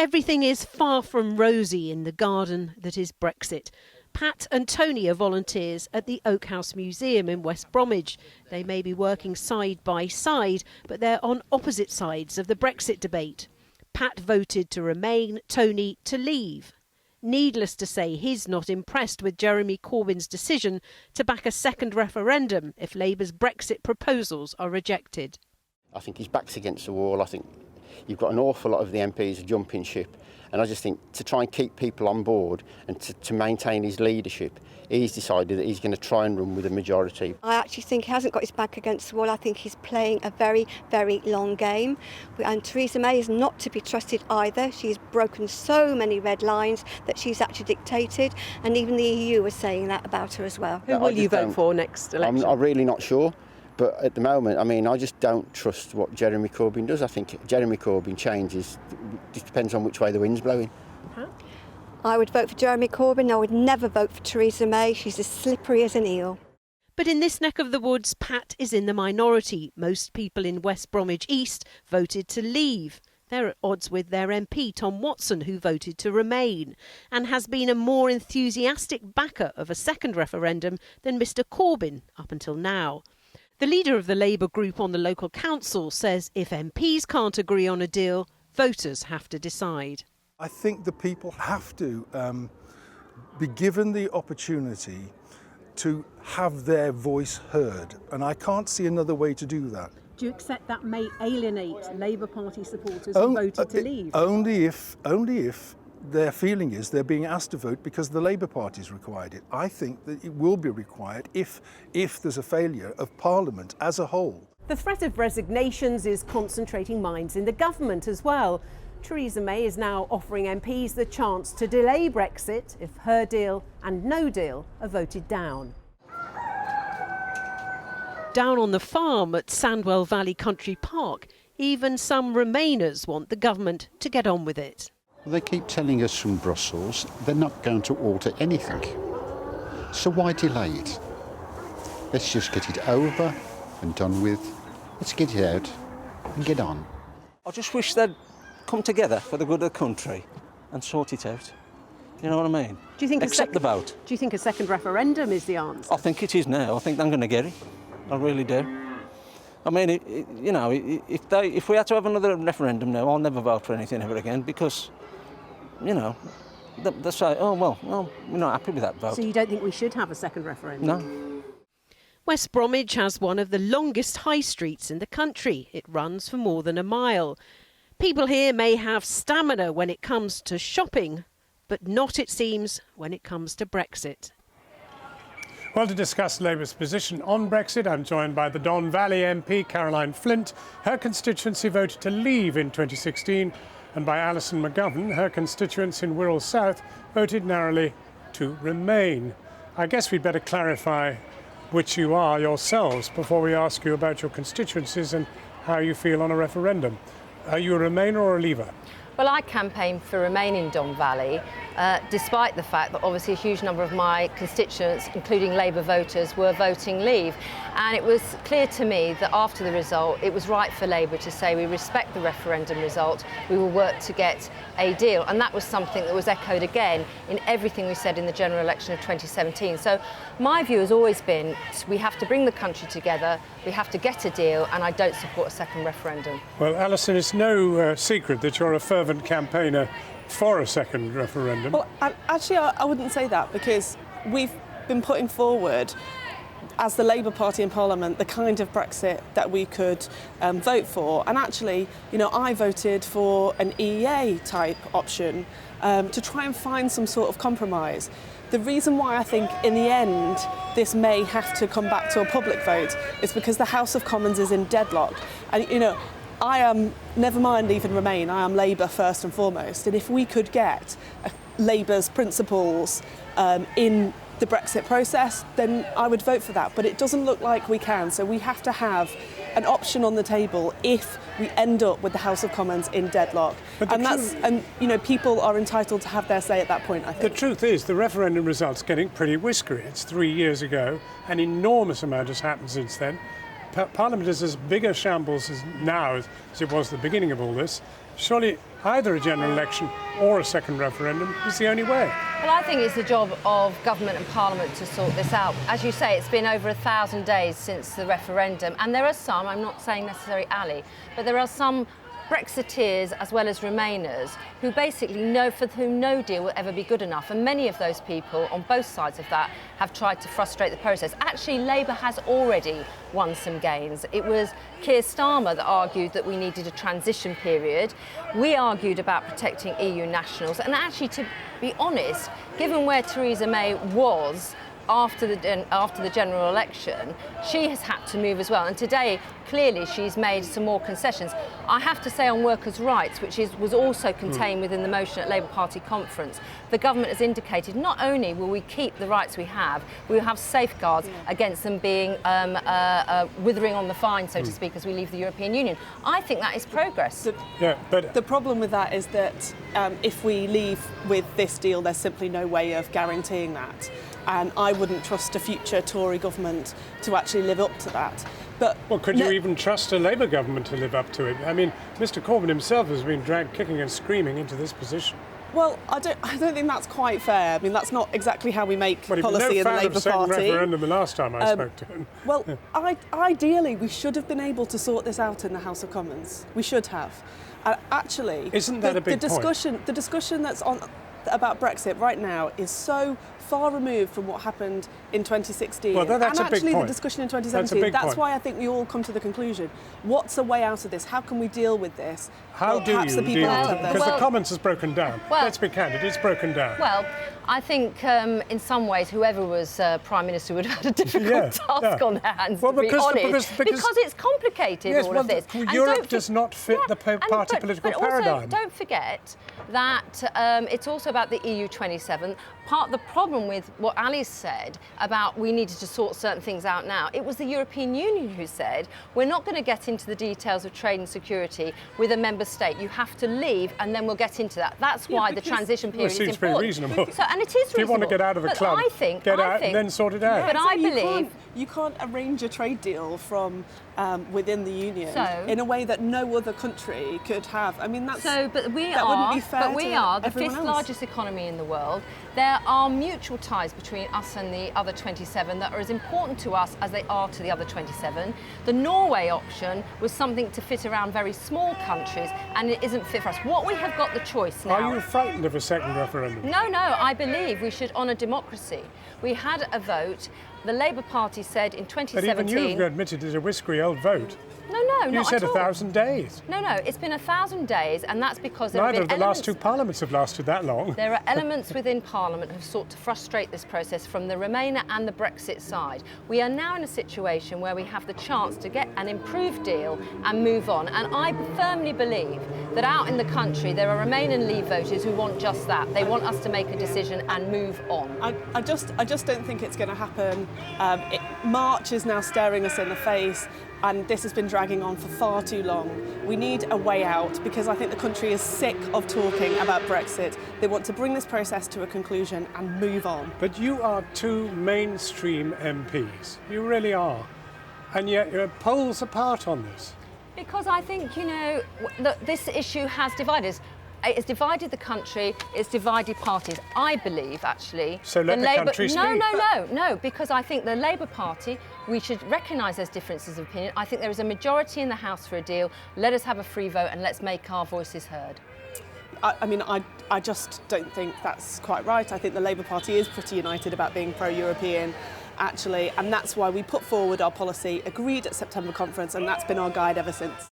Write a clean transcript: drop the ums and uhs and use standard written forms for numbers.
Everything is far from rosy in the garden that is Brexit. Pat and Tony are volunteers at the Oak House Museum in West Bromwich. They may be working side by side, but they're on opposite sides of the Brexit debate. Pat voted to remain, Tony to leave. Needless to say, he's not impressed with Jeremy Corbyn's decision to back a second referendum if Labour's Brexit proposals are rejected. I think his back's against the wall. I think you've got an awful lot of the MPs jumping ship. And I just think to try and keep people on board and to maintain his leadership, he's decided that he's going to try and run with a majority. I actually think he hasn't got his back against the wall. I think he's playing a very, very long game. And Theresa May is not to be trusted either. She's broken so many red lines that she's actually dictated. And even the EU was saying that about her as well. Who will you vote for next election? I'm really not sure. But at the moment, I just don't trust what Jeremy Corbyn does. I think Jeremy Corbyn changes. It depends on which way the wind's blowing. Huh? I would vote for Jeremy Corbyn. I would never vote for Theresa May. She's as slippery as an eel. But in this neck of the woods, Pat is in the minority. Most people in West Bromwich East voted to leave. They're at odds with their MP, Tom Watson, who voted to remain, and has been a more enthusiastic backer of a second referendum than Mr Corbyn up until now. The leader of the Labour group on the local council says if MPs can't agree on a deal, voters have to decide. I think the people have to be given the opportunity to have their voice heard, and I can't see another way to do that. Do you accept that may alienate Labour Party supporters who voted to leave? Only if their feeling is they're being asked to vote because the Labour Party's required it. I think that it will be required if there's a failure of Parliament as a whole. The threat of resignations is concentrating minds in the government as well. Theresa May is now offering MPs the chance to delay Brexit if her deal and no deal are voted down. Down on the farm at Sandwell Valley Country Park, even some Remainers want the government to get on with it. They keep telling us from Brussels they're not going to alter anything. So why delay it? Let's just get it over and done with. Let's get it out and get on. I just wish they'd come together for the good of the country and sort it out. You know what I mean? Do you think accept the vote? Do you think a second referendum is the answer? I think it is now. I think I'm going to get it. I really do. I mean, if we had to have another referendum now, I'll never vote for anything ever again because, they say, oh, well, we're not happy with that vote. So you don't think we should have a second referendum? No. West Bromwich has one of the longest high streets in the country. It runs for more than a mile. People here may have stamina when it comes to shopping, but not, it seems, when it comes to Brexit. Well, to discuss Labour's position on Brexit, I'm joined by the Don Valley MP, Caroline Flint. Her constituency voted to leave in 2016, and by Alison McGovern, her constituents in Wirral South voted narrowly to remain. I guess we'd better clarify which you are yourselves before we ask you about your constituencies and how you feel on a referendum. Are you a Remainer or a Leaver? Well, I campaigned for Remain in Don Valley, despite the fact that obviously a huge number of my constituents, including Labour voters, were voting Leave. And it was clear to me that after the result, it was right for Labour to say we respect the referendum result, we will work to get a deal. And that was something that was echoed again in everything we said in the general election of 2017. So my view has always been we have to bring the country together, we have to get a deal, and I don't support a second referendum. Well, Alison, it's no secret that you're a fervent campaigner for a second referendum. Well, actually, I wouldn't say that because we've been putting forward, as the Labour Party in Parliament, the kind of Brexit that we could vote for. And actually, I voted for an EEA type option to try and find some sort of compromise. The reason why I think in the end this may have to come back to a public vote is because the House of Commons is in deadlock. And, I am, never mind even Remain, I am Labour first and foremost. And if we could get Labour's principles in the Brexit process, then I would vote for that. But it doesn't look like we can. So we have to have an option on the table if we end up with the House of Commons in deadlock. And people are entitled to have their say at that point, I think. The truth is the referendum result's getting pretty whiskery. It's 3 years ago. An enormous amount has happened since then. Parliament is as big a shambles now as it was at the beginning of all this. Surely either a general election or a second referendum is the only way. Well, I think it's the job of government and parliament to sort this out. As you say, it's been over 1,000 days since the referendum, and there are some, I'm not saying necessarily Ali, but there are some Brexiteers as well as Remainers who basically know for whom no deal will ever be good enough, and many of those people on both sides of that have tried to frustrate the process. Actually, Labour has already won some gains. It was Keir Starmer that argued that we needed a transition period. We argued about protecting EU nationals, and actually, to be honest, given where Theresa May was after the general election, she has had to move as well. And today, clearly, she's made some more concessions. I have to say on workers' rights, which was also contained within the motion at Labour Party conference, the government has indicated not only will we keep the rights we will have safeguards against them being withering on the vine, so to speak, as we leave the European Union. I think that is progress. But the problem with that is that if we leave with this deal, there's simply no way of guaranteeing that. And I wouldn't trust a future Tory government to actually live up to that. But well, could you even trust a Labour government to live up to it? I mean, Mr Corbyn himself has been dragged kicking and screaming into this position. Well, I don't think that's quite fair. I mean, that's not exactly how we make policy in the Labour Party. Referendum the last time I spoke to him. Well, ideally, we should have been able to sort this out in the House of Commons. We should have. Actually, isn't that a big point? The discussion that's on about Brexit right now is so far removed from what happened in 2016. Well, that's and a big actually point. The discussion in 2017. That's why I think we all come to the conclusion, what's a way out of this? How can we deal with this? How do you deal with it? Because the Commons has broken down. Well, let's be candid, it's broken down. Well, I think in some ways whoever was Prime Minister would have had a difficult task on their hands, to be honest. Because it's complicated, all of this. Europe does not fit the party political paradigm. Also, don't forget that it's also about the EU 27. Part of the problem with what Ali said about we needed to sort certain things out now, it was the European Union who said we're not going to get into the details of trade and security with a member state. You have to leave, and then we'll get into that. That's why the transition period is important. It seems pretty reasonable. So, and it is reasonable. If you want to get out of a club, get out and then sort it out. But I believe you can't arrange a trade deal from within the union in a way that no other country could have. I mean, that's wouldn't be fair. But we are the fifth largest economy in the world. There are mutual ties between us and the other 27 that are as important to us as they are to the other 27. The Norway option was something to fit around very small countries, and it isn't fit for us. What we have got the choice now. Are you frightened of a second referendum? No, I believe we should honour democracy. We had a vote. The Labour Party said in 2017... But even you've admitted it's a whiskery old vote. No, not at all. You said 1,000 days. No, it's been 1,000 days, and that's because there have been Neither of the last two parliaments have lasted that long. There are elements within Parliament who have sought to frustrate this process from the Remainer and the Brexit side. We are now in a situation where we have the chance to get an improved deal and move on, and I firmly believe that out in the country there are Remain and Leave voters who want just that. They want us to make a decision and move on. I just don't think it's going to happen. March is now staring us in the face, and this has been dragging on for far too long. We need a way out, because I think the country is sick of talking about Brexit. They want to bring this process to a conclusion and move on. But you are two mainstream MPs. You really are. And yet you're poles apart on this. Because I think, this issue has divided us. It's divided the country, it's divided parties. I believe, actually... So let the country speak. No, because I think the Labour Party, we should recognise those differences of opinion. I think there is a majority in the House for a deal. Let us have a free vote and let's make our voices heard. I just don't think that's quite right. I think the Labour Party is pretty united about being pro-European, actually, and that's why we put forward our policy, agreed at September conference, and that's been our guide ever since.